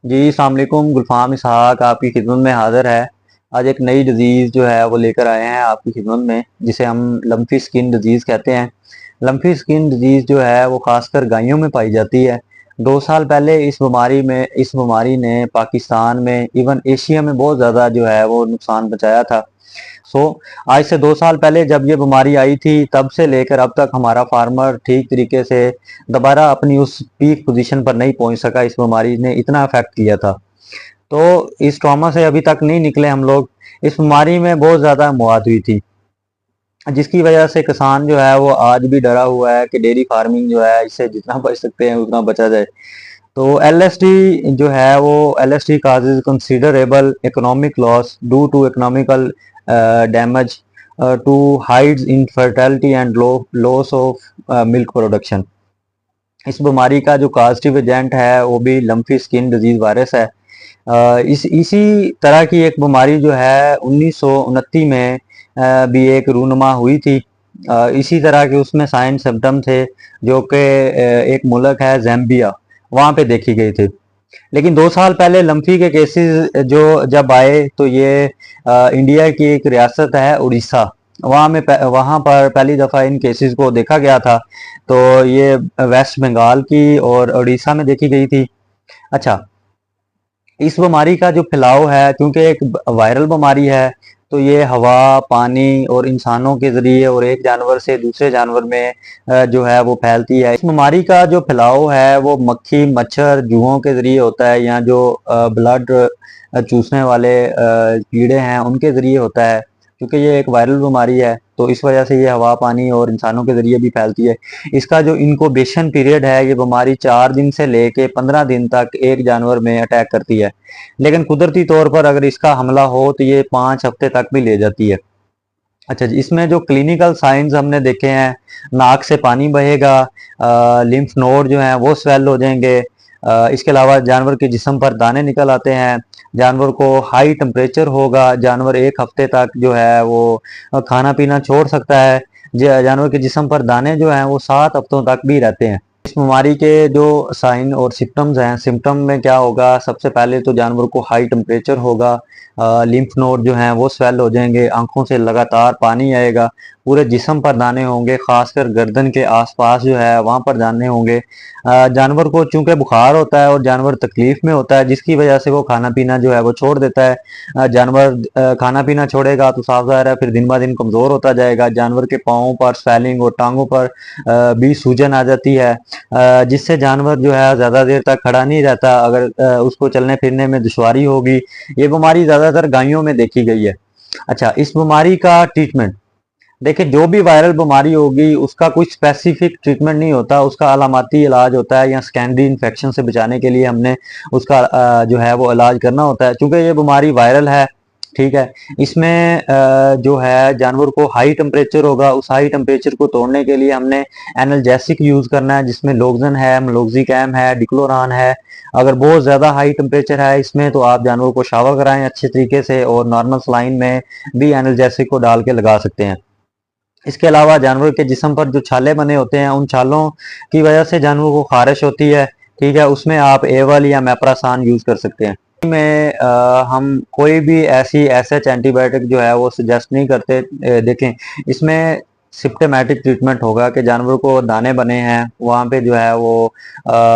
जी अस्सलाम वालेकुम। गुलफाम इसहाक आपकी खिदमत में हाजिर है। आज एक नई डिजीज़ जो है वो लेकर आए हैं आपकी खिदमत में, जिसे हम लम्फी स्किन डिजीज़ कहते हैं। लम्फी स्किन डिजीज़ जो है वो खासकर गायों में पाई जाती है। 2 साल पहले इस बीमारी ने पाकिस्तान में, इवन एशिया में बहुत ज़्यादा जो है वो नुकसान पहुंचाया था। सो आज से 2 साल पहले जब ये बीमारी आई थी, तब से लेकर अब तक हमारा फार्मर ठीक तरीके से दोबारा अपनी उस पीक पोजीशन पर नहीं पहुंच सका। इस बीमारी ने इतना अफेक्ट किया था, तो इस ट्रॉमा से अभी तक नहीं निकले हम लोग। इस बीमारी में बहुत ज़्यादा मौत हुई थी, जिसकी वजह से किसान जो है वो आज भी डरा हुआ है कि डेयरी फार्मिंग जो है इससे जितना बच सकते हैं उतना बचा जाए। तो एलएसटी जो है वो LST causes considerable economic loss due to economical damage to hides infertility and loss of milk production. इस बीमारी का जो काजिटिव एजेंट है वो भी लम्फी स्किन डिजीज वायरस है। इसी तरह की एक बीमारी जो है 1929 में भी एक रूनुमा हुई थी। इसी तरह के उसमें साइन सिम्टम थे, जो कि एक मुल्क है ज़ैम्बिया, वहाँ पे देखी गई थी। लेकिन 2 साल पहले लम्फी के केसेस जो जब आए तो ये इंडिया की एक रियासत है उड़ीसा, वहाँ पर पहली दफ़ा इन केसेस को देखा गया था। तो ये वेस्ट बंगाल की और उड़ीसा में देखी गई थी। अच्छा, इस बीमारी का जो फैलाव है, क्योंकि एक वायरल बीमारी है, तो ये हवा, पानी और इंसानों के ज़रिए और एक जानवर से दूसरे जानवर में जो है वो फैलती है। इस बीमारी का जो फैलाव है वो मक्खी, मच्छर, चूहों के ज़रिए होता है, या जो ब्लड चूसने वाले कीड़े हैं उनके ज़रिए होता है। क्योंकि ये एक वायरल बीमारी है, तो इस वजह से ये हवा, पानी और इंसानों के ज़रिए भी फैलती है। इसका जो इनक्यूबेशन पीरियड है, ये बीमारी 4 दिन से लेके 15 दिन तक एक जानवर में अटैक करती है। लेकिन कुदरती तौर पर अगर इसका हमला हो तो ये 5 हफ्ते तक भी ले जाती है। अच्छा जी, इसमें जो क्लिनिकल साइंस हमने देखे हैं, नाक से पानी बहेगा, लिम्फ नोड जो हैं वो स्वेल हो जाएंगे। इसके अलावा जानवर के जिस्म पर दाने निकल आते हैं, जानवर को हाई टेम्परेचर होगा, जानवर 1 हफ्ते तक जो है वो खाना पीना छोड़ सकता है। जानवर के जिस्म पर दाने जो हैं वो 7 हफ्तों तक भी रहते हैं। इस बीमारी के जो साइन और सिम्टम्स हैं, सिम्टम में क्या होगा, सबसे पहले तो जानवर को हाई टेम्परेचर होगा, लिम्फ नोड जो हैं वो स्वेल हो जाएंगे, आंखों से लगातार पानी आएगा, पूरे जिस्म पर दाने होंगे, खासकर गर्दन के आसपास जो है वहाँ पर दाने होंगे। जानवर को चूंकि बुखार होता है और जानवर तकलीफ में होता है, जिसकी वजह से वो खाना पीना जो है वो छोड़ देता है। जानवर खाना पीना छोड़ेगा तो साफ ज़ाहिर है फिर दिन ब दिन कमज़ोर होता जाएगा। जानवर के पाँव पर स्वेलिंग और टांगों पर भी सूजन आ जाती है, जिससे जानवर जो है ज़्यादा देर तक खड़ा नहीं रहता, अगर उसको चलने फिरने में दुश्वारी होगी। ये बीमारी ज़्यादातर गायों में देखी गई है। अच्छा, इस बीमारी का ट्रीटमेंट देखिए, जो भी वायरल बीमारी होगी उसका कोई स्पेसिफिक ट्रीटमेंट नहीं होता, उसका अलामाती इलाज होता है, या सेकेंडरी इन्फेक्शन से बचाने के लिए हमने उसका जो है वो इलाज करना होता है। क्योंकि ये बीमारी वायरल है, ठीक है, इसमें जो है जानवर को हाई टेम्परेचर होगा, उस हाई टेम्परेचर को तोड़ने के लिए हमने एनाल्जेसिक यूज करना है, जिसमें लोक्सन है, मलोक्सिकैम है, डिक्लोरान है। अगर बहुत ज़्यादा हाई टेम्परेचर है इसमें, तो आप जानवर को शावर कराएं अच्छे तरीके से, और नॉर्मल सलाइन में भी एनाल्जेसिक को डाल के लगा सकते हैं। इसके अलावा जानवर के जिस्म पर जो छाले बने होते हैं, उन छालों की वजह से जानवर को खारिश होती है, ठीक है, उसमें आप एवल या मेप्रासान यूज कर सकते हैं। में हम कोई भी ऐसी एसएच एंटीबायोटिक जो है वो सजेस्ट नहीं करते। देखें, इसमें सिम्प्टोमेटिक ट्रीटमेंट होगा कि जानवर को दाने बने हैं, वहाँ पे जो है वो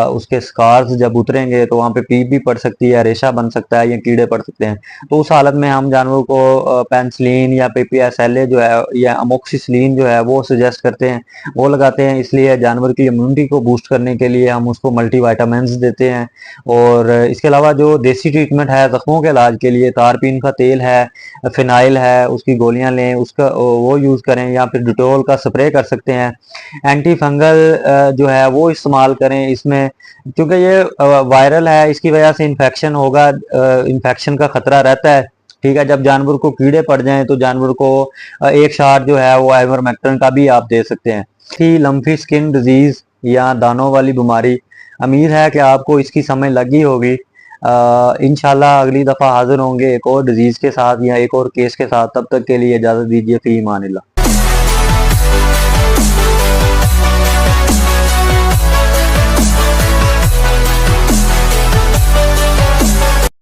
उसके स्कार्स जब उतरेंगे तो वहाँ पे पीप भी पड़ सकती है, रेशा बन सकता है, या कीड़े पड़ सकते हैं। तो उस हालत में हम जानवर को पेंसिलिन या पीपीएसएलए जो है या अमोक्सिसिलिन जो है वो सजेस्ट करते हैं, वो लगाते हैं। इसलिए जानवर की इम्यूनिटी को बूस्ट करने के लिए हम उसको मल्टीविटामिन्स देते हैं। और इसके अलावा जो देसी ट्रीटमेंट है जख्मों के इलाज के लिए, तारपीन का तेल है, फिनाइल है, उसकी गोलियां लें, उसका वो यूज़ करें, या फिर डिटोल का स्प्रे कर सकते हैं। एंटी फंगल जो है वो इस्तेमाल करें इसमें, क्योंकि ये वायरल है, इसकी वजह से इन्फेक्शन होगा, इन्फेक्शन का खतरा रहता है, ठीक है। जब जानवर को कीड़े पड़ जाएं तो जानवर को एक शाट जो है वो आइवरमेक्टिन का भी आप दे सकते हैं। कि लम्फी स्किन डिजीज या दानों वाली बीमारी, उम्मीद है कि आपको इसकी समझ लगी होगी। इंशाल्लाह अगली दफ़ा हाजिर होंगे एक और डिजीज़ के साथ या एक और केस के साथ। तब तक के लिए इजाज़त दीजिए। फ़ी अमानिल्लाह।